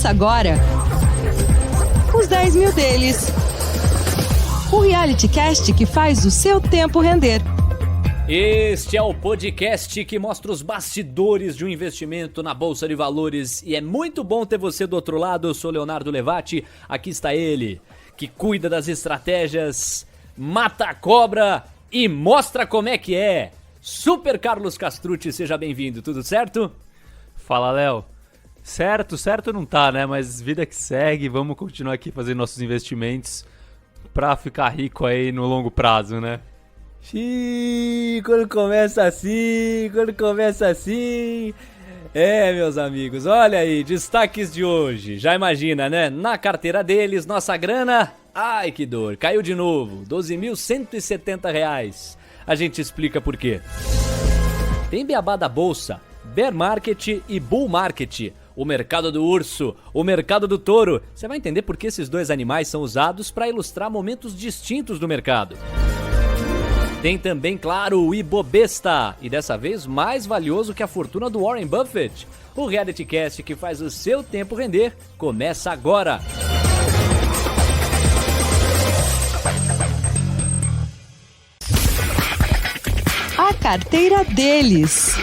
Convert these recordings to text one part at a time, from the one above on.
Começa agora os 10 mil deles. O reality cast que faz o seu tempo render. Este é o podcast que mostra os bastidores de um investimento na Bolsa de Valores e é muito bom ter você do outro lado. Eu sou Leonardo Levati, aqui está ele, que cuida das estratégias, mata a cobra e mostra como é que é. Super Carlos Castrucci, seja bem-vindo, tudo certo? Fala, Léo. Certo não tá, né? Mas vida que segue, vamos continuar aqui fazendo nossos investimentos pra ficar rico aí no longo prazo, né? Xiii, quando começa assim... meus amigos, olha aí, destaques de hoje. Já imagina, né? Na carteira deles, nossa grana... Ai, que dor, caiu de novo, R$12.170. A gente explica por quê. Tem beabá da bolsa, bear market e bull market. O mercado do urso, o mercado do touro. Você vai entender por que esses dois animais são usados para ilustrar momentos distintos do mercado. Tem também, claro, o Ibovespa, e dessa vez mais valioso que a fortuna do Warren Buffett. O reality cast que faz o seu tempo render começa agora. A carteira deles.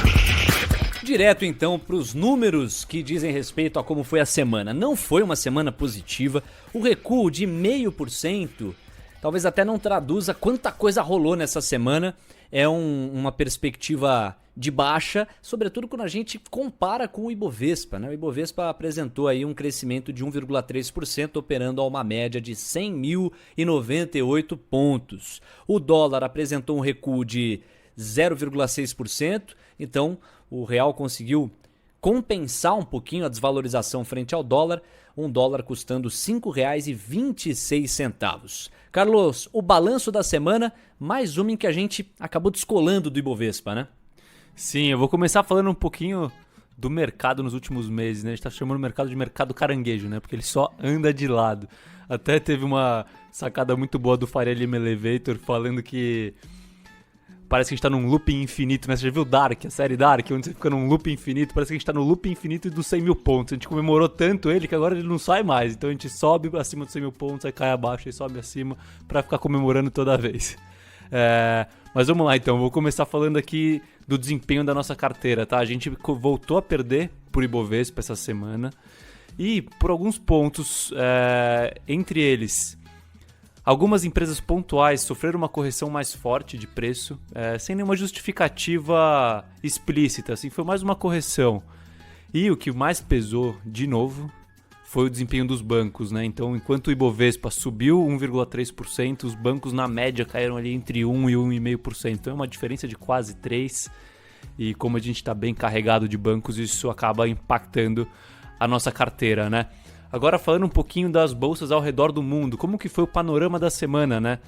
Direto então para os números que dizem respeito a como foi a semana. Não foi uma semana positiva, o recuo de 0,5%, talvez até não traduza quanta coisa rolou nessa semana. É uma perspectiva de baixa, sobretudo quando a gente compara com o Ibovespa, né? O Ibovespa apresentou aí um crescimento de 1,3%, operando a uma média de 100.098 pontos. O dólar apresentou um recuo de 0,6%, então o real conseguiu compensar um pouquinho a desvalorização frente ao dólar, um dólar custando R$ 5,26. Carlos, o balanço da semana, mais uma em que a gente acabou descolando do Ibovespa, né? Sim, eu vou começar falando um pouquinho do mercado nos últimos meses, né? A gente tá chamando o mercado de mercado caranguejo, né? Porque ele só anda de lado. Até teve uma sacada muito boa do Faria Lima Elevator falando que parece que a gente tá num looping infinito, né? Você já viu Dark, a série Dark, onde você fica num looping infinito? Parece que a gente tá no looping infinito dos 100 mil pontos. A gente comemorou tanto ele que agora ele não sai mais. Então a gente sobe acima dos 100 mil pontos, aí cai abaixo, aí sobe acima, pra ficar comemorando toda vez. Mas vamos lá então, vou começar falando aqui do desempenho da nossa carteira, tá? A gente voltou a perder por Ibovespa essa semana. E por alguns pontos, entre eles... Algumas empresas pontuais sofreram uma correção mais forte de preço, sem nenhuma justificativa explícita, assim, foi mais uma correção. E o que mais pesou, de novo, foi o desempenho dos bancos, né? Então, enquanto o Ibovespa subiu 1,3%, os bancos na média caíram ali entre 1% e 1,5%. Então é uma diferença de quase 3%. E como a gente está bem carregado de bancos, isso acaba impactando a nossa carteira, né? Agora falando um pouquinho das bolsas ao redor do mundo, como que foi o panorama da semana, né?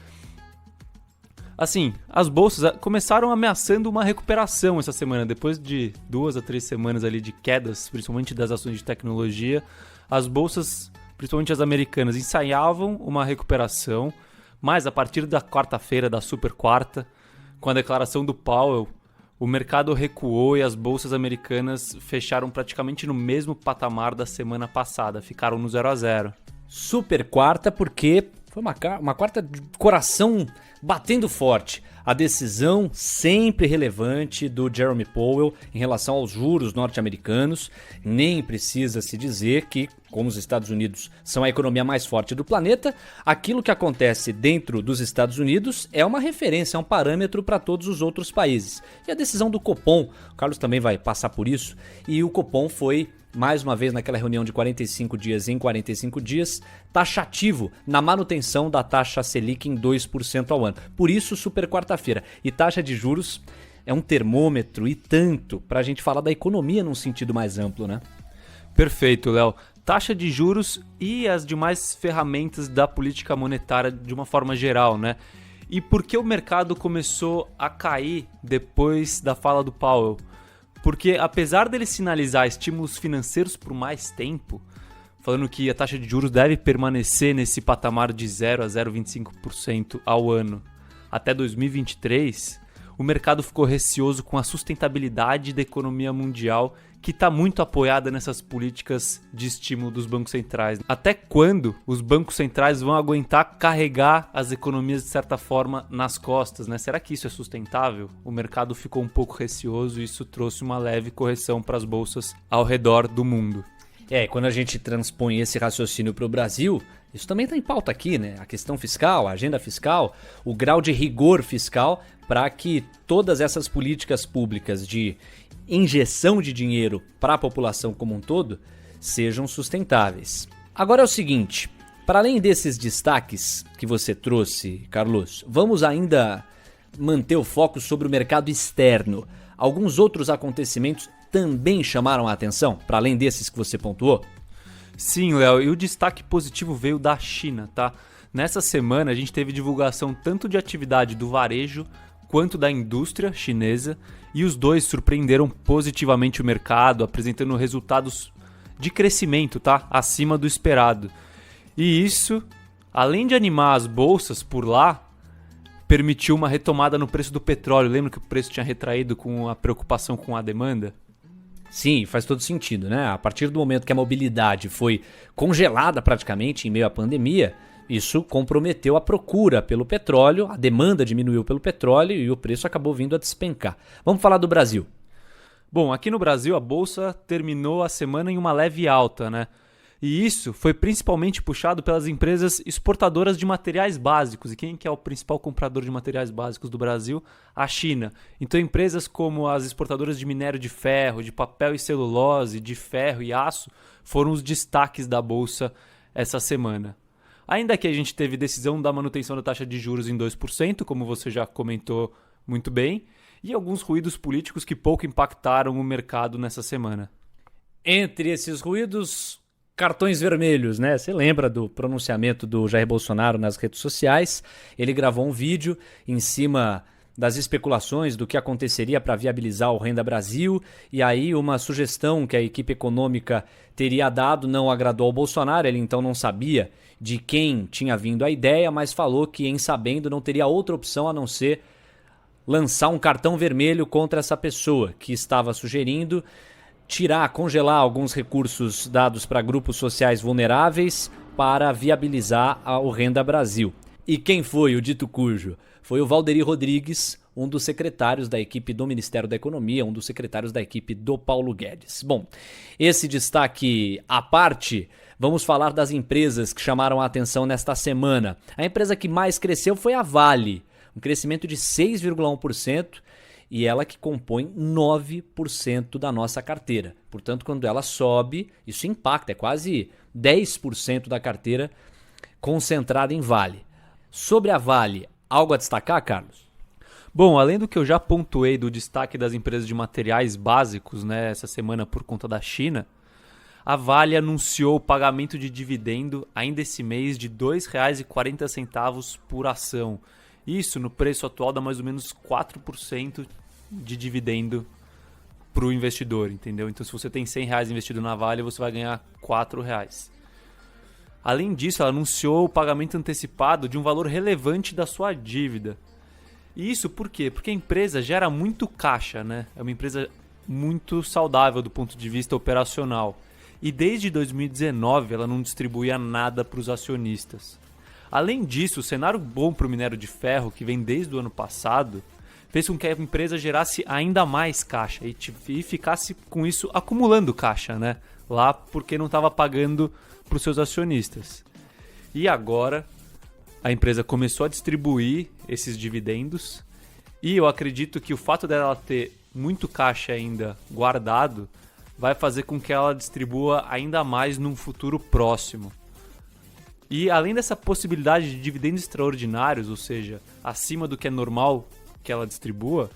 Assim, as bolsas começaram ameaçando uma recuperação essa semana, depois de 2 a 3 semanas ali de quedas, principalmente das ações de tecnologia. As bolsas, principalmente as americanas, ensaiavam uma recuperação, mas a partir da quarta-feira, da super quarta, com a declaração do Powell, o mercado recuou e as bolsas americanas fecharam praticamente no mesmo patamar da semana passada, ficaram no 0 a 0. Super quarta porque foi uma quarta de coração batendo forte. A decisão sempre relevante do Jerome Powell em relação aos juros norte-americanos. Nem precisa se dizer que, como os Estados Unidos são a economia mais forte do planeta, aquilo que acontece dentro dos Estados Unidos é uma referência, é um parâmetro para todos os outros países. E a decisão do Copom, o Carlos também vai passar por isso, e o Copom foi, mais uma vez naquela reunião de 45 dias em 45 dias, taxativo na manutenção da taxa Selic em 2% ao ano. Por isso, super quarta-feira. E taxa de juros é um termômetro e tanto para a gente falar da economia num sentido mais amplo, né? Perfeito, Léo. Taxa de juros e as demais ferramentas da política monetária de uma forma geral, né? E por que o mercado começou a cair depois da fala do Powell? Porque apesar dele sinalizar estímulos financeiros por mais tempo, falando que a taxa de juros deve permanecer nesse patamar de 0 a 0,25% ao ano até 2023, o mercado ficou receoso com a sustentabilidade da economia mundial, que está muito apoiada nessas políticas de estímulo dos bancos centrais. Até quando os bancos centrais vão aguentar carregar as economias, de certa forma, nas costas, né? Será que isso é sustentável? O mercado ficou um pouco receoso e isso trouxe uma leve correção para as bolsas ao redor do mundo. Quando a gente transpõe esse raciocínio para o Brasil, isso também está em pauta aqui, né? A questão fiscal, a agenda fiscal, o grau de rigor fiscal para que todas essas políticas públicas de injeção de dinheiro para a população como um todo sejam sustentáveis. Agora é o seguinte, para além desses destaques que você trouxe, Carlos, vamos ainda manter o foco sobre o mercado externo. Alguns outros acontecimentos também chamaram a atenção, para além desses que você pontuou? Sim, Léo, e o destaque positivo veio da China, tá? Nessa semana a gente teve divulgação tanto de atividade do varejo quanto da indústria chinesa, e os dois surpreenderam positivamente o mercado, apresentando resultados de crescimento, tá? Acima do esperado. E isso, além de animar as bolsas por lá, permitiu uma retomada no preço do petróleo. Lembra que o preço tinha retraído com a preocupação com a demanda? Sim, faz todo sentido, né? A partir do momento que a mobilidade foi congelada praticamente em meio à pandemia, isso comprometeu a procura pelo petróleo, a demanda diminuiu pelo petróleo e o preço acabou vindo a despencar. Vamos falar do Brasil. Bom, aqui no Brasil a bolsa terminou a semana em uma leve alta, né? E isso foi principalmente puxado pelas empresas exportadoras de materiais básicos. E quem que é o principal comprador de materiais básicos do Brasil? A China. Então empresas como as exportadoras de minério de ferro, de papel e celulose, de ferro e aço foram os destaques da bolsa essa semana. Ainda que a gente teve decisão da manutenção da taxa de juros em 2%, como você já comentou muito bem, e alguns ruídos políticos que pouco impactaram o mercado nessa semana. Entre esses ruídos, cartões vermelhos, né? Você lembra do pronunciamento do Jair Bolsonaro nas redes sociais? Ele gravou um vídeo em cima das especulações do que aconteceria para viabilizar o Renda Brasil, e aí uma sugestão que a equipe econômica teria dado não agradou ao Bolsonaro. Ele então não sabia de quem tinha vindo a ideia, mas falou que, em sabendo, não teria outra opção a não ser lançar um cartão vermelho contra essa pessoa que estava sugerindo congelar alguns recursos dados para grupos sociais vulneráveis para viabilizar o Renda Brasil. E quem foi o dito cujo? Foi o Valderi Rodrigues, um dos secretários da equipe do Ministério da Economia, um dos secretários da equipe do Paulo Guedes. Bom, esse destaque à parte, vamos falar das empresas que chamaram a atenção nesta semana. A empresa que mais cresceu foi a Vale, um crescimento de 6,1%, e ela que compõe 9% da nossa carteira. Portanto, quando ela sobe, isso impacta, é quase 10% da carteira concentrada em Vale. Sobre a Vale, algo a destacar, Carlos? Bom, além do que eu já pontuei do destaque das empresas de materiais básicos, né, essa semana por conta da China, a Vale anunciou o pagamento de dividendo ainda esse mês de R$ 2,40 por ação. Isso, no preço atual, dá mais ou menos 4% de dividendo para o investidor, entendeu? Então, se você tem R$100 investido na Vale, você vai ganhar R$4. Além disso, ela anunciou o pagamento antecipado de um valor relevante da sua dívida. E isso por quê? Porque a empresa gera muito caixa, né? É uma empresa muito saudável do ponto de vista operacional. E desde 2019, ela não distribuía nada para os acionistas. Além disso, o cenário bom para o minério de ferro, que vem desde o ano passado, fez com que a empresa gerasse ainda mais caixa e ficasse com isso acumulando caixa, né? Lá porque não estava pagando para os seus acionistas. E agora a empresa começou a distribuir esses dividendos, e eu acredito que o fato dela ter muito caixa ainda guardado vai fazer com que ela distribua ainda mais num futuro próximo. E além dessa possibilidade de dividendos extraordinários, ou seja, acima do que é normal que ela distribua,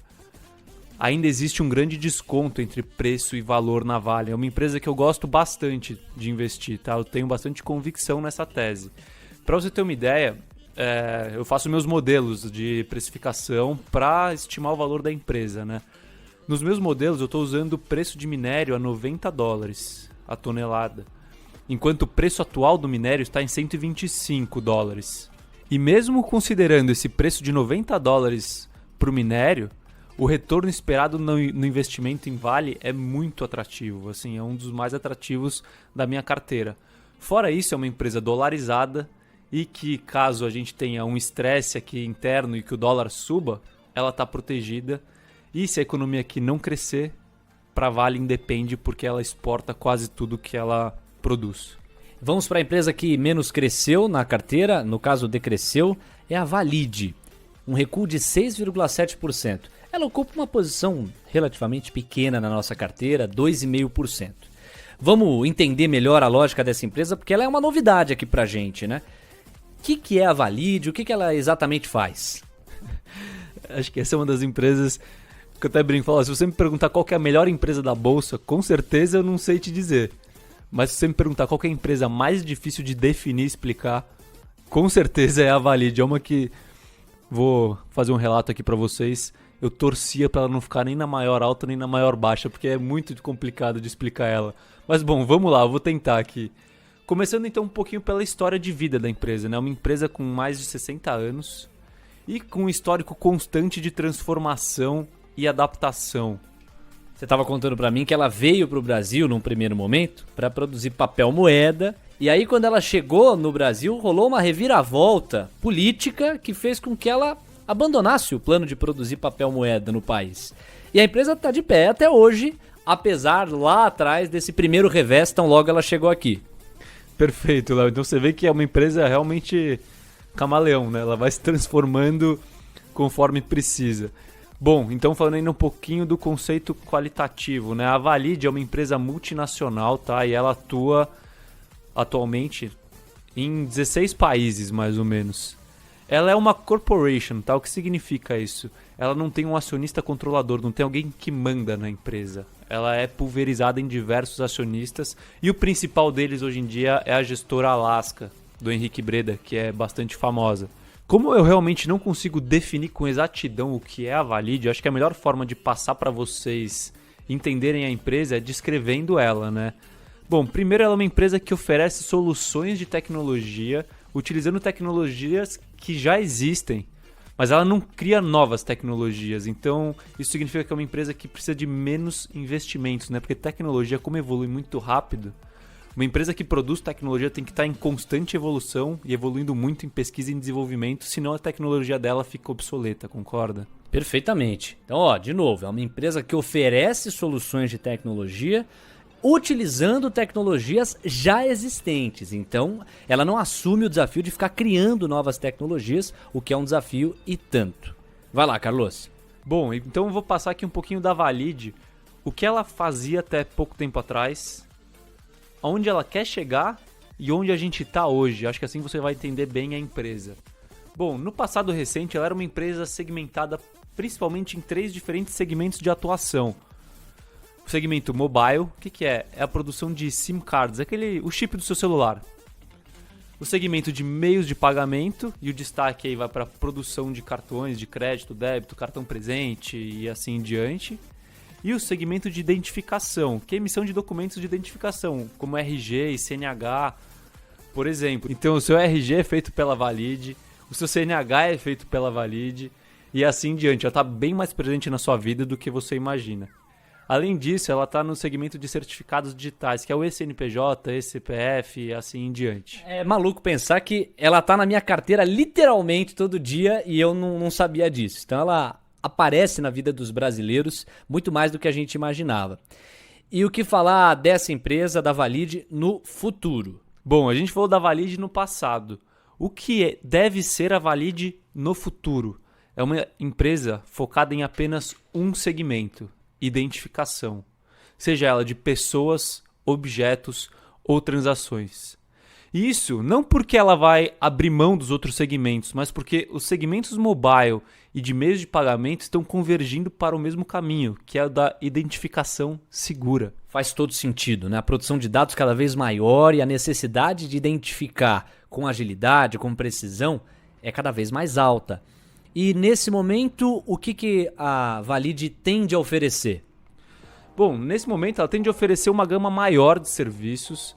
ainda existe um grande desconto entre preço e valor na Vale. É uma empresa que eu gosto bastante de investir, tá? Eu tenho bastante convicção nessa tese. Para você ter uma ideia, eu faço meus modelos de precificação para estimar o valor da empresa, né? Nos meus modelos eu estou usando o preço de minério a $90 a tonelada, enquanto o preço atual do minério está em $125. E mesmo considerando esse preço de $90 para o minério, o retorno esperado no investimento em Vale é muito atrativo, assim, é um dos mais atrativos da minha carteira. Fora isso, é uma empresa dolarizada e que, caso a gente tenha um estresse aqui interno e que o dólar suba, ela está protegida. E se a economia aqui não crescer, para Vale independe porque ela exporta quase tudo que ela produz. Vamos para a empresa que menos cresceu na carteira, no caso decresceu, é a Valid, um recuo de 6,7%. Ela ocupa uma posição relativamente pequena na nossa carteira, 2,5%. Vamos entender melhor a lógica dessa empresa, porque ela é uma novidade aqui pra gente, né? O que é a Valid? O que ela exatamente faz? Acho que essa é uma das empresas que eu até brinco, falo, se você me perguntar qual que é a melhor empresa da Bolsa, com certeza eu não sei te dizer. Mas se você me perguntar qual que é a empresa mais difícil de definir e explicar, com certeza é a Valid. É uma que, vou fazer um relato aqui pra vocês, eu torcia pra ela não ficar nem na maior alta nem na maior baixa, porque é muito complicado de explicar ela. Mas bom, vamos lá, eu vou tentar aqui. Começando então um pouquinho pela história de vida da empresa, né? Uma empresa com mais de 60 anos e com um histórico constante de transformação e adaptação. Você estava contando para mim que ela veio para o Brasil num primeiro momento para produzir papel moeda. E aí quando ela chegou no Brasil, rolou uma reviravolta política que fez com que ela abandonasse o plano de produzir papel moeda no país. E a empresa está de pé até hoje, apesar lá atrás desse primeiro revés, tão logo ela chegou aqui. Perfeito, Léo. Então você vê que é uma empresa realmente camaleão, né? Ela vai se transformando conforme precisa. Bom, então falando ainda um pouquinho do conceito qualitativo, né? A Valid é uma empresa multinacional, tá? E ela atua atualmente em 16 países, mais ou menos. Ela é uma corporation, tá? O que significa isso? Ela não tem um acionista controlador, não tem alguém que manda na empresa. Ela é pulverizada em diversos acionistas e o principal deles hoje em dia é a gestora Alaska, do Henrique Breda, que é bastante famosa. Como eu realmente não consigo definir com exatidão o que é a Valid, eu acho que a melhor forma de passar para vocês entenderem a empresa é descrevendo ela, né? Bom, primeiro ela é uma empresa que oferece soluções de tecnologia utilizando tecnologias que já existem, mas ela não cria novas tecnologias. Então, isso significa que é uma empresa que precisa de menos investimentos, né? Porque tecnologia, como evolui muito rápido, uma empresa que produz tecnologia tem que estar em constante evolução e evoluindo muito em pesquisa e em desenvolvimento, senão a tecnologia dela fica obsoleta, concorda? Perfeitamente. Então, de novo, é uma empresa que oferece soluções de tecnologia utilizando tecnologias já existentes. Então, ela não assume o desafio de ficar criando novas tecnologias, o que é um desafio e tanto. Vai lá, Carlos. Bom, então eu vou passar aqui um pouquinho da Valid, o que ela fazia até pouco tempo atrás, onde ela quer chegar e onde a gente está hoje. Acho que assim você vai entender bem a empresa. Bom, no passado recente ela era uma empresa segmentada principalmente em 3 diferentes segmentos de atuação. O segmento mobile, o que é? É a produção de SIM cards, o chip do seu celular. O segmento de meios de pagamento, e o destaque aí vai para a produção de cartões de crédito, débito, cartão presente e assim em diante. E o segmento de identificação, que é a emissão de documentos de identificação, como RG e CNH, por exemplo. Então o seu RG é feito pela Valid, o seu CNH é feito pela Valid e assim em diante. Ela está bem mais presente na sua vida do que você imagina. Além disso, ela está no segmento de certificados digitais, que é o eCNPJ, eCPF e assim em diante. É maluco pensar que ela tá na minha carteira literalmente todo dia e eu não sabia disso. Então ela aparece na vida dos brasileiros muito mais do que a gente imaginava. E o que falar dessa empresa, da Valid, no futuro? Bom, a gente falou da Valid no passado. O que deve ser a Valid no futuro? É uma empresa focada em apenas um segmento: identificação, seja ela de pessoas, objetos ou transações. E isso não porque ela vai abrir mão dos outros segmentos, mas porque os segmentos mobile e de meios de pagamento estão convergindo para o mesmo caminho, que é o da identificação segura. Faz todo sentido, né? A produção de dados cada vez maior e a necessidade de identificar com agilidade, com precisão, é cada vez mais alta. E nesse momento, o que a Valid tende a oferecer? Bom, nesse momento ela tende a oferecer uma gama maior de serviços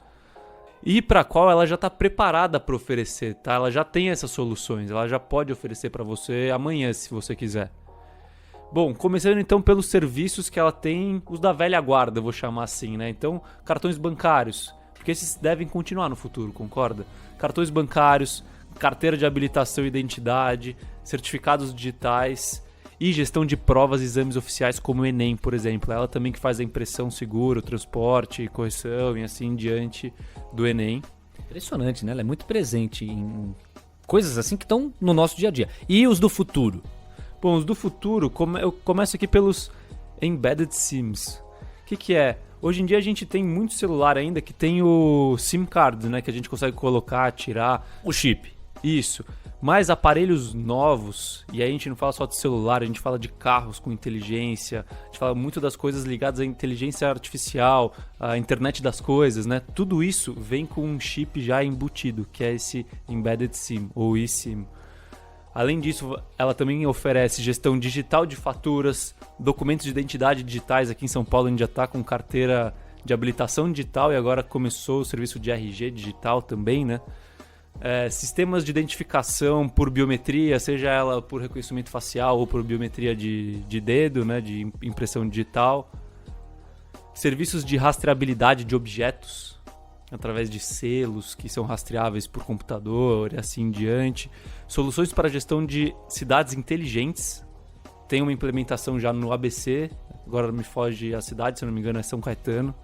e para a qual ela já está preparada para oferecer, tá? Ela já tem essas soluções, ela já pode oferecer para você amanhã, se você quiser. Bom, começando então pelos serviços que ela tem, os da velha guarda, eu vou chamar assim, né? Então, cartões bancários, porque esses devem continuar no futuro, concorda? Cartões bancários, carteira de habilitação e identidade, certificados digitais e gestão de provas e exames oficiais como o Enem, por exemplo. Ela também que faz a impressão segura, o transporte, correção e assim em diante do Enem. Impressionante, né? Ela é muito presente em coisas assim que estão no nosso dia a dia. E os do futuro? Bom, os do futuro, eu começo aqui pelos Embedded SIMs. O que é? Hoje em dia a gente tem muito celular ainda que tem o SIM card, né? Que a gente consegue colocar, tirar. O chip. Isso. Mas aparelhos novos, e aí a gente não fala só de celular, a gente fala de carros com inteligência, a gente fala muito das coisas ligadas à inteligência artificial, à internet das coisas, né? Tudo isso vem com um chip já embutido, que é esse Embedded SIM, ou eSIM. Além disso, ela também oferece gestão digital de faturas, documentos de identidade digitais. Aqui em São Paulo a gente já está com carteira de habilitação digital e agora começou o serviço de RG digital também, né? Sistemas de identificação por biometria, seja ela por reconhecimento facial ou por biometria de dedo, né, de impressão digital. Serviços de rastreabilidade de objetos, através de selos que são rastreáveis por computador e assim em diante. Soluções para gestão de cidades inteligentes. Tem uma implementação já no ABC, agora me foge a cidade, se eu não me engano é São Caetano.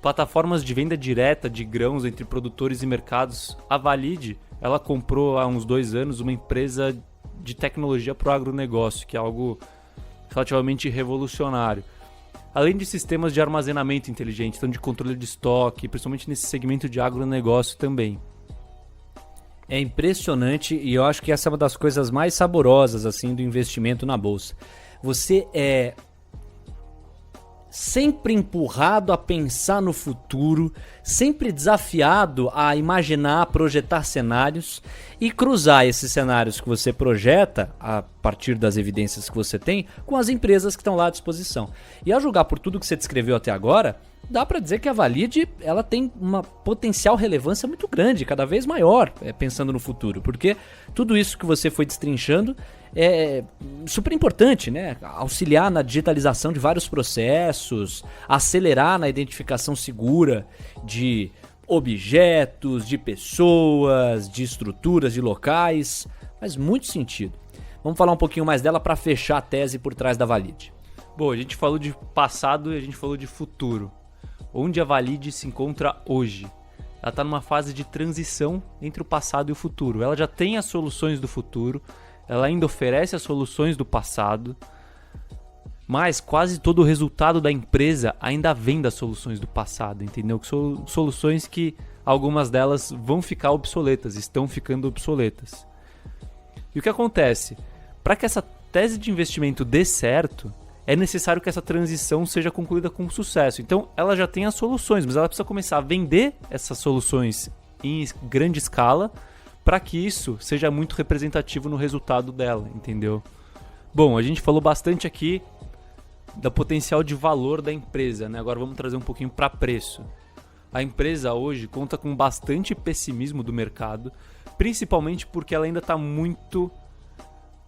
Plataformas de venda direta de grãos entre produtores e mercados. A Valide, ela comprou há uns 2 anos uma empresa de tecnologia para o agronegócio, que é algo relativamente revolucionário. Além de sistemas de armazenamento inteligente, então de controle de estoque, principalmente nesse segmento de agronegócio também. É impressionante e eu acho que essa é uma das coisas mais saborosas assim do investimento na bolsa. Você é sempre empurrado a pensar no futuro, sempre desafiado a imaginar, projetar cenários e cruzar esses cenários que você projeta a partir das evidências que você tem com as empresas que estão lá à disposição. E a julgar por tudo que você descreveu até agora, dá para dizer que a Valide ela tem uma potencial relevância muito grande, cada vez maior, pensando no futuro, porque tudo isso que você foi destrinchando é super importante, né? Auxiliar na digitalização de vários processos, acelerar na identificação segura de objetos, de pessoas, de estruturas, de locais, faz muito sentido. Vamos falar um pouquinho mais dela para fechar a tese por trás da Valide. Bom, a gente falou de passado e a gente falou de futuro. Onde a Valide se encontra hoje? Ela está numa fase de transição entre o passado e o futuro. Ela já tem as soluções do futuro, ela ainda oferece as soluções do passado, mas quase todo o resultado da empresa ainda vem das soluções do passado, entendeu? Que são soluções que algumas delas vão ficar obsoletas, estão ficando obsoletas. E o que acontece? Para que essa tese de investimento dê certo, é necessário que essa transição seja concluída com sucesso. Então, ela já tem as soluções, mas ela precisa começar a vender essas soluções em grande escala para que isso seja muito representativo no resultado dela, entendeu? Bom, a gente falou bastante aqui do potencial de valor da empresa, né? Agora vamos trazer um pouquinho para preço. A empresa hoje conta com bastante pessimismo do mercado, principalmente porque ela ainda está muito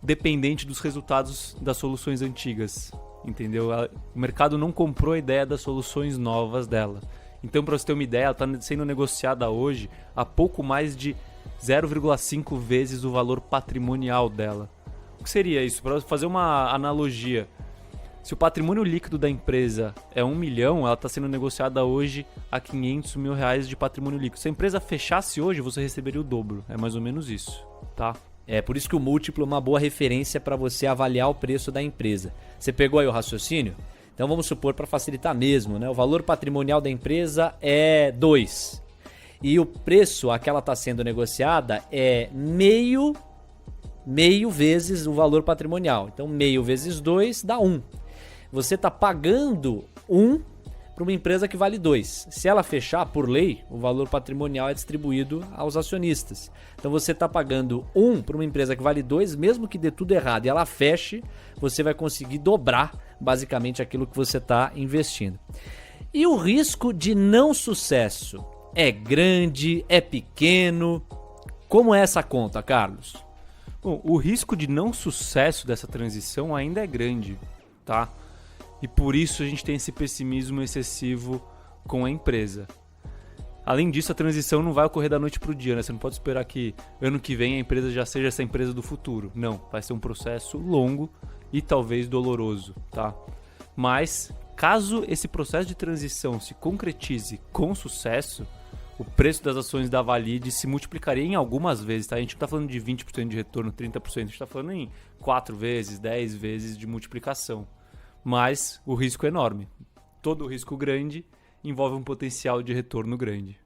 dependente dos resultados das soluções antigas, entendeu? O mercado não comprou a ideia das soluções novas dela. Então, para você ter uma ideia, ela está sendo negociada hoje a pouco mais de 0,5 vezes o valor patrimonial dela. O que seria isso? Para fazer uma analogia, se o patrimônio líquido da empresa é 1 milhão, ela está sendo negociada hoje a 500 mil reais de patrimônio líquido. Se a empresa fechasse hoje, você receberia o dobro. É mais ou menos isso, tá? É por isso que o múltiplo é uma boa referência para você avaliar o preço da empresa. Você pegou aí o raciocínio? Então vamos supor, para facilitar mesmo, né? O valor patrimonial da empresa é 2. E o preço a que ela está sendo negociada é meio vezes o valor patrimonial. Então meio vezes 2 dá 1. Você está pagando 1 para uma empresa que vale 2. Se ela fechar, por lei, o valor patrimonial é distribuído aos acionistas. Então você está pagando 1 para uma empresa que vale 2, mesmo que dê tudo errado e ela feche, você vai conseguir dobrar basicamente aquilo que você está investindo. E o risco de não sucesso? É grande? É pequeno? Como é essa conta, Carlos? Bom, o risco de não sucesso dessa transição ainda é grande, tá? E por isso a gente tem esse pessimismo excessivo com a empresa. Além disso, a transição não vai ocorrer da noite pro dia, né? Você não pode esperar que ano que vem a empresa já seja essa empresa do futuro. Não, vai ser um processo longo e talvez doloroso, tá? Mas, caso esse processo de transição se concretize com sucesso, o preço das ações da Valid se multiplicaria em algumas vezes, tá? A gente não tá falando de 20% de retorno, 30%, a gente tá falando em 4 vezes, 10 vezes de multiplicação. Mas o risco é enorme. Todo risco grande envolve um potencial de retorno grande.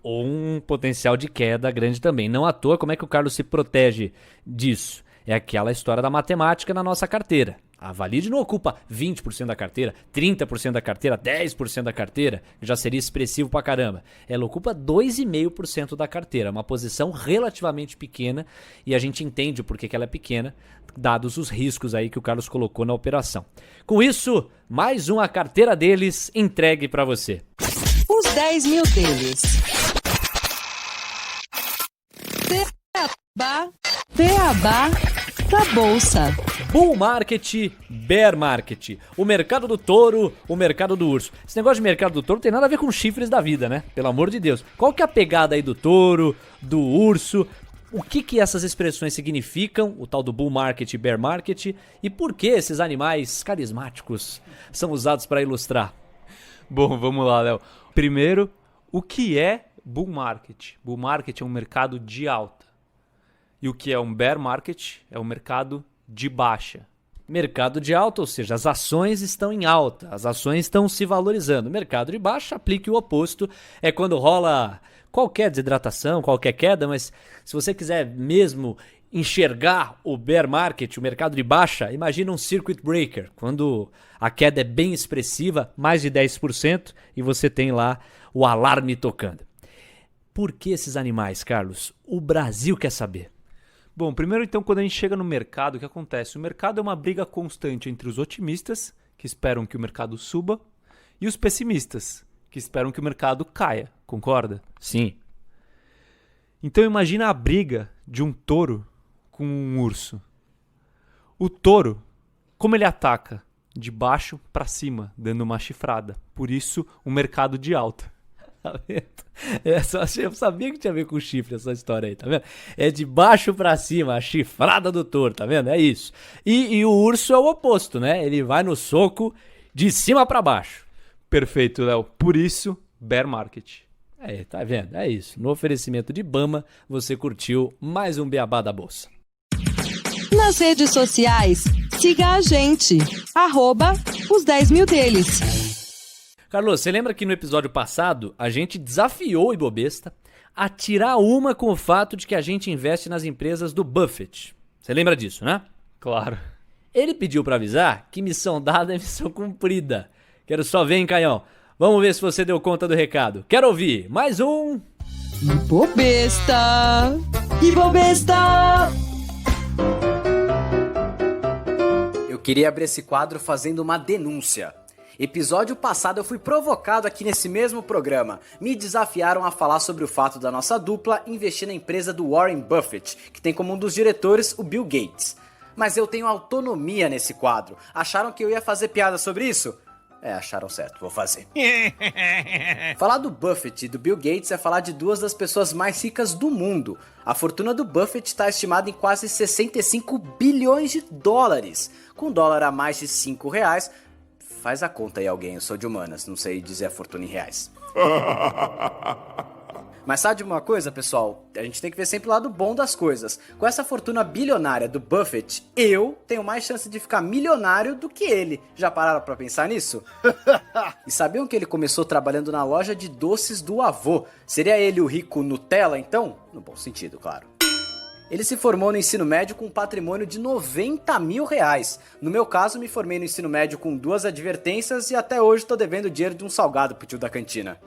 Ou um potencial de queda grande também. Não à toa, como é que o Carlos se protege disso? É aquela história da matemática na nossa carteira. A Valid não ocupa 20% da carteira, 30% da carteira, 10% da carteira, que já seria expressivo pra caramba. Ela ocupa 2,5% da carteira, uma posição relativamente pequena, e a gente entende por que ela é pequena, dados os riscos aí que o Carlos colocou na operação. Com isso, mais uma carteira deles entregue para você. Os 10 mil deles. Beabá da Bolsa. Bull Market, Bear Market. O mercado do touro, o mercado do urso. Esse negócio de mercado do touro tem nada a ver com chifres da vida, né? Pelo amor de Deus. Qual que é a pegada aí do touro, do urso? O que essas expressões significam, o tal do Bull Market e Bear Market? E por que esses animais carismáticos são usados para ilustrar? Bom, vamos lá, Léo. Primeiro, o que é Bull Market? Bull Market é um mercado de alta. E o que é um Bear Market? É um mercado de baixa. Mercado de alta, ou seja, as ações estão em alta, as ações estão se valorizando. Mercado de baixa, aplique o oposto, é quando rola qualquer desidratação, qualquer queda, mas se você quiser mesmo enxergar o bear market, o mercado de baixa, imagina um circuit breaker, quando a queda é bem expressiva, mais de 10%, e você tem lá o alarme tocando. Por que esses animais, Carlos? O Brasil quer saber. Bom, primeiro então, quando a gente chega no mercado, o que acontece? O mercado é uma briga constante entre os otimistas, que esperam que o mercado suba, e os pessimistas, que esperam que o mercado caia. Concorda? Sim. Então imagina a briga de um touro com um urso. O touro, como ele ataca? De baixo para cima, dando uma chifrada. Por isso, um mercado de alta. Tá vendo? Eu sabia que tinha a ver com chifre essa história aí, tá vendo? É de baixo pra cima, a chifrada do touro, tá vendo? É isso. E o urso é o oposto, né? Ele vai no soco de cima pra baixo. Perfeito, Léo. Por isso, bear market. Tá vendo? É isso. No oferecimento de Bama, você curtiu mais um Beabá da Bolsa. Nas redes sociais, siga a gente. @os 10 mil deles. Carlos, você lembra que no episódio passado a gente desafiou o Ibovespa a tirar uma com o fato de que a gente investe nas empresas do Buffett? Você lembra disso, né? Claro. Ele pediu para avisar que missão dada é missão cumprida. Quero só ver, hein, Caião? Vamos ver se você deu conta do recado. Quero ouvir mais um... Ibovespa! Ibovespa! Eu queria abrir esse quadro fazendo uma denúncia. Episódio passado eu fui provocado aqui nesse mesmo programa. Me desafiaram a falar sobre o fato da nossa dupla investir na empresa do Warren Buffett, que tem como um dos diretores o Bill Gates. Mas eu tenho autonomia nesse quadro. Acharam que eu ia fazer piada sobre isso? Acharam certo, vou fazer. Falar do Buffett e do Bill Gates é falar de duas das pessoas mais ricas do mundo. A fortuna do Buffett está estimada em quase 65 bilhões de dólares. Com dólar a mais de R$5, faz a conta aí alguém, eu sou de humanas, não sei dizer a fortuna em reais. Mas sabe de uma coisa, pessoal? A gente tem que ver sempre o lado bom das coisas. Com essa fortuna bilionária do Buffett, eu tenho mais chance de ficar milionário do que ele. Já pararam pra pensar nisso? E sabiam que ele começou trabalhando na loja de doces do avô? Seria ele o rico Nutella, então? No bom sentido, claro. Ele se formou no ensino médio com um patrimônio de R$90 mil. No meu caso, me formei no ensino médio com 2 advertências e até hoje tô devendo dinheiro de um salgado pro tio da cantina.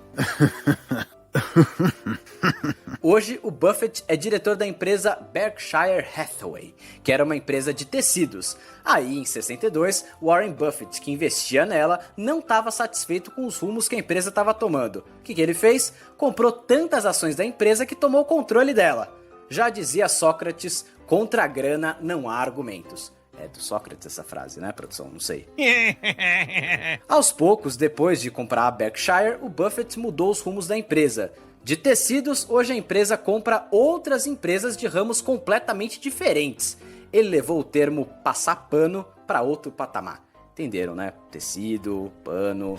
Hoje, o Buffett é diretor da empresa Berkshire Hathaway, que era uma empresa de tecidos. Aí, em 62, Warren Buffett, que investia nela, não estava satisfeito com os rumos que a empresa estava tomando. O que ele fez? Comprou tantas ações da empresa que tomou o controle dela. Já dizia Sócrates, Contra a grana não há argumentos. É do Sócrates essa frase, né, produção? Não sei. Aos poucos, depois de comprar a Berkshire, o Buffett mudou os rumos da empresa. De tecidos, hoje a empresa compra outras empresas de ramos completamente diferentes. Ele levou o termo passar pano para outro patamar. Entenderam, né? Tecido, pano...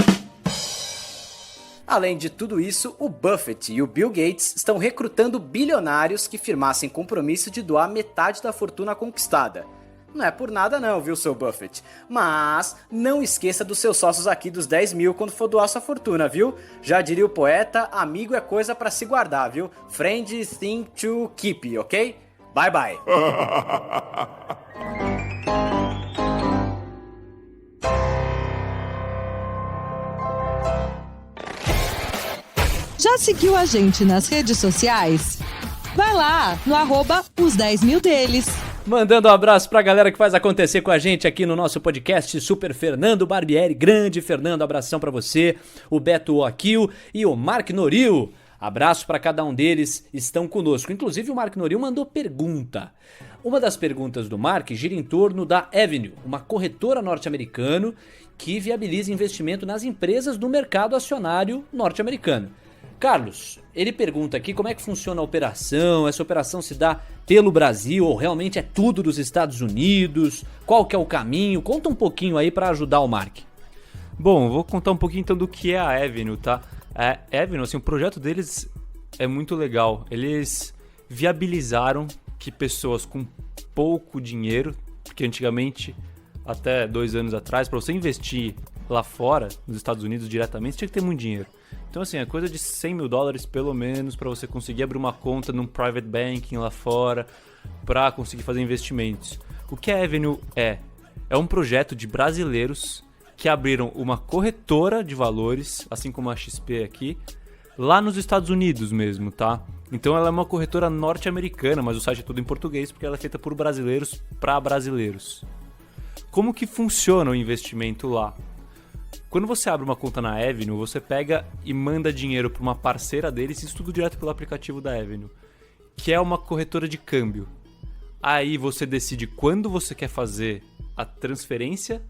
Além de tudo isso, o Buffett e o Bill Gates estão recrutando bilionários que firmassem compromisso de doar metade da fortuna conquistada. Não é por nada não, viu, seu Buffett? Mas não esqueça dos seus sócios aqui dos 10 mil quando for doar sua fortuna, viu? Já diria o poeta, amigo é coisa pra se guardar, viu? Friend think to keep, ok? Bye bye. Já seguiu a gente nas redes sociais? Vai lá no @os 10 mil deles. Mandando um abraço pra galera que faz acontecer com a gente aqui no nosso podcast Super Fernando Barbieri. Grande Fernando, abração pra você, o Beto Oakil e o Mark Noril. Abraço pra cada um deles, estão conosco. Inclusive o Mark Noril mandou pergunta. Uma das perguntas do Mark gira em torno da Avenue, uma corretora norte-americana que viabiliza investimento nas empresas do mercado acionário norte-americano. Carlos, ele pergunta aqui como é que funciona a operação, essa operação se dá pelo Brasil ou realmente é tudo dos Estados Unidos, qual que é o caminho? Conta um pouquinho aí para ajudar o Mark. Bom, vou contar um pouquinho então do que é a Avenue, tá? A Avenue, assim, o projeto deles é muito legal. Eles viabilizaram que pessoas com pouco dinheiro, porque antigamente, até 2 anos atrás, para você investir lá fora, nos Estados Unidos diretamente, você tinha que ter muito dinheiro. Então, assim, é coisa de $100 mil pelo menos para você conseguir abrir uma conta num private banking lá fora para conseguir fazer investimentos. O que a Avenue é? É um projeto de brasileiros que abriram uma corretora de valores, assim como a XP aqui, lá nos Estados Unidos mesmo, tá? Então ela é uma corretora norte-americana, mas o site é tudo em português porque ela é feita por brasileiros para brasileiros. Como que funciona o investimento lá? Quando você abre uma conta na Avenue, você pega e manda dinheiro para uma parceira deles, isso tudo direto pelo aplicativo da Avenue, que é uma corretora de câmbio. Aí você decide quando você quer fazer a transferência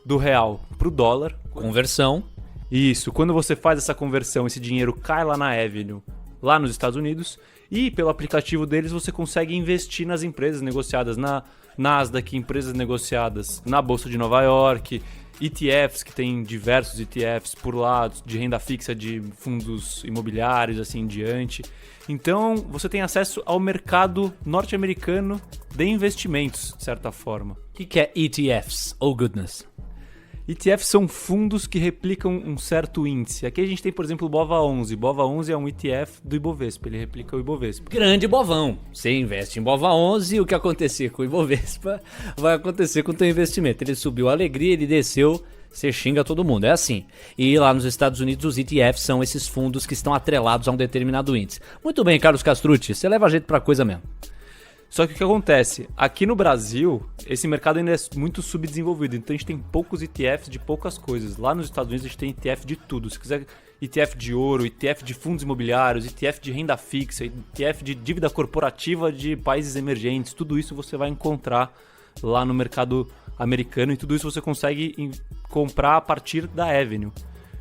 do real para o dólar. Conversão. Isso, quando você faz essa conversão, esse dinheiro cai lá na Avenue, lá nos Estados Unidos, e pelo aplicativo deles você consegue investir nas empresas negociadas na Nasdaq, empresas negociadas na Bolsa de Nova York, ETFs, que tem diversos ETFs por lá, de renda fixa, de fundos imobiliários, assim em diante. Então, você tem acesso ao mercado norte-americano de investimentos, de certa forma. O que é ETFs? Oh, goodness. ETFs são fundos que replicam um certo índice. Aqui a gente tem, por exemplo, o BOVA11. BOVA11 é um ETF do Ibovespa, ele replica o Ibovespa. Grande Bovão. Você investe em BOVA11 e o que acontecer com o Ibovespa vai acontecer com o teu investimento. Ele subiu a alegria, ele desceu, você xinga todo mundo. É assim. E lá nos Estados Unidos os ETFs são esses fundos que estão atrelados a um determinado índice. Muito bem, Carlos Castrucci, você leva jeito pra coisa mesmo. Só que o que acontece? Aqui no Brasil, esse mercado ainda é muito subdesenvolvido, então a gente tem poucos ETFs de poucas coisas. Lá nos Estados Unidos a gente tem ETF de tudo. Se quiser ETF de ouro, ETF de fundos imobiliários, ETF de renda fixa, ETF de dívida corporativa de países emergentes, tudo isso você vai encontrar lá no mercado americano e tudo isso você consegue comprar a partir da Avenue.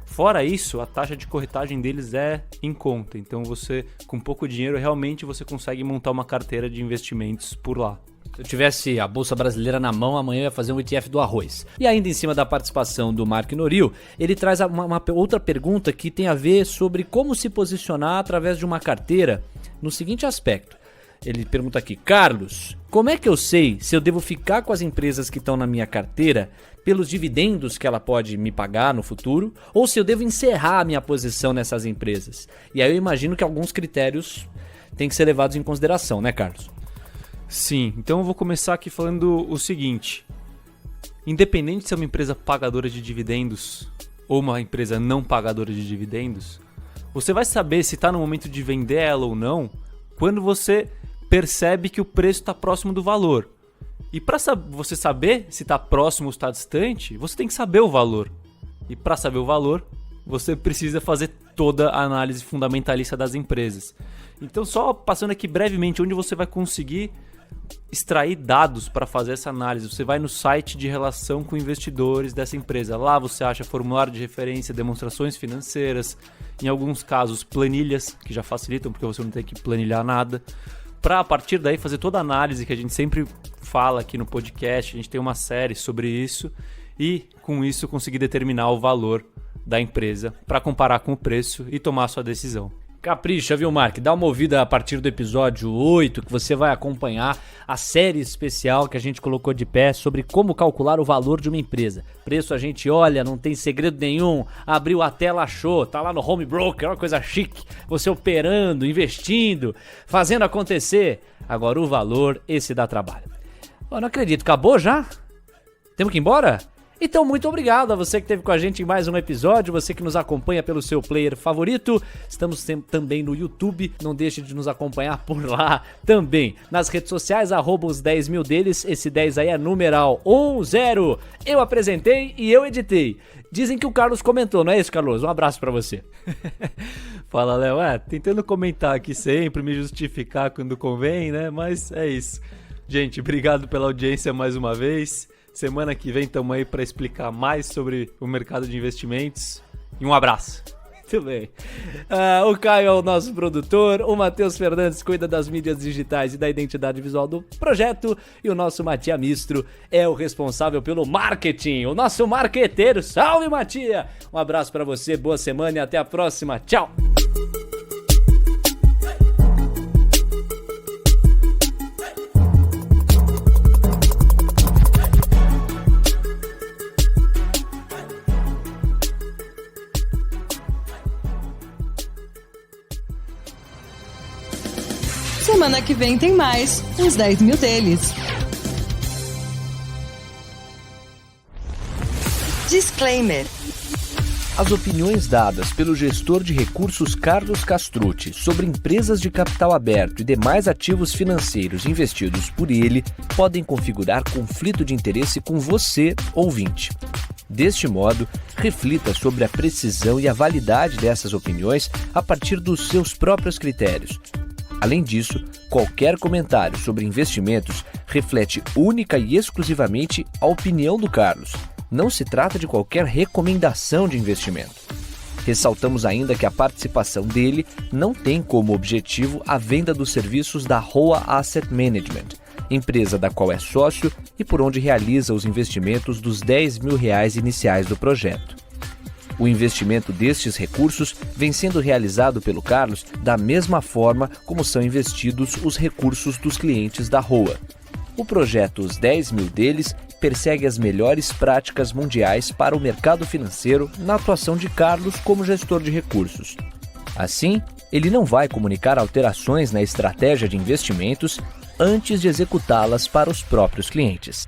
Fora isso, a taxa de corretagem deles é em conta. Então você, com pouco dinheiro, realmente você consegue montar uma carteira de investimentos por lá. Se eu tivesse a Bolsa Brasileira na mão, amanhã eu ia fazer um ETF do arroz. E ainda em cima da participação do Mark Noril, ele traz uma outra pergunta que tem a ver sobre como se posicionar através de uma carteira no seguinte aspecto. Ele pergunta aqui: Carlos, como é que eu sei se eu devo ficar com as empresas que estão na minha carteira pelos dividendos que ela pode me pagar no futuro, ou se eu devo encerrar a minha posição nessas empresas? E aí eu imagino que alguns critérios têm que ser levados em consideração, né, Carlos? Sim, então eu vou começar aqui falando o seguinte. Independente se é uma empresa pagadora de dividendos ou uma empresa não pagadora de dividendos, você vai saber se está no momento de vender ela ou não quando você percebe que o preço está próximo do valor. E para você saber se está próximo ou está distante, você tem que saber o valor. E para saber o valor, você precisa fazer toda a análise fundamentalista das empresas. Então, só passando aqui brevemente onde você vai conseguir extrair dados para fazer essa análise. Você vai no site de relação com investidores dessa empresa. Lá você acha formulário de referência, demonstrações financeiras, em alguns casos planilhas, que já facilitam porque você não tem que planilhar nada. Para a partir daí fazer toda a análise que a gente sempre fala aqui no podcast, a gente tem uma série sobre isso e com isso conseguir determinar o valor da empresa para comparar com o preço e tomar a sua decisão. Capricha, viu, Mark? Dá uma ouvida a partir do episódio 8, que você vai acompanhar a série especial que a gente colocou de pé sobre como calcular o valor de uma empresa. Preço a gente olha, não tem segredo nenhum, abriu a tela, achou, tá lá no Home Broker, uma coisa chique, você operando, investindo, fazendo acontecer. Agora o valor, esse dá trabalho. Eu não acredito, acabou já? Temos que ir embora? Então, muito obrigado a você que esteve com a gente em mais um episódio, você que nos acompanha pelo seu player favorito. Estamos também no YouTube, não deixe de nos acompanhar por lá também. Nas redes sociais, @os 10 mil deles, esse 10 aí é numeral 10. Eu apresentei e eu editei. Dizem que o Carlos comentou, não é isso, Carlos? Um abraço pra você. Fala, Léo. Tentando comentar aqui sempre, me justificar quando convém, né? Mas é isso. Gente, obrigado pela audiência mais uma vez. Semana que vem estamos aí para explicar mais sobre o mercado de investimentos. E um abraço. Muito bem. O Caio é o nosso produtor, o Matheus Fernandes cuida das mídias digitais e da identidade visual do projeto, e o nosso Matia Mistro é o responsável pelo marketing, o nosso marqueteiro. Salve, Matia! Um abraço para você, boa semana e até a próxima. Tchau! Semana que vem tem mais, os 10 mil deles. Disclaimer. As opiniões dadas pelo gestor de recursos Carlos Castrucci sobre empresas de capital aberto e demais ativos financeiros investidos por ele podem configurar conflito de interesse com você, ouvinte. Deste modo, reflita sobre a precisão e a validade dessas opiniões a partir dos seus próprios critérios. Além disso, qualquer comentário sobre investimentos reflete única e exclusivamente a opinião do Carlos. Não se trata de qualquer recomendação de investimento. Ressaltamos ainda que a participação dele não tem como objetivo a venda dos serviços da Roa Asset Management, empresa da qual é sócio e por onde realiza os investimentos dos R$10 mil iniciais do projeto. O investimento destes recursos vem sendo realizado pelo Carlos da mesma forma como são investidos os recursos dos clientes da Roa. O projeto Os 10 Mil deles persegue as melhores práticas mundiais para o mercado financeiro na atuação de Carlos como gestor de recursos. Assim, ele não vai comunicar alterações na estratégia de investimentos antes de executá-las para os próprios clientes.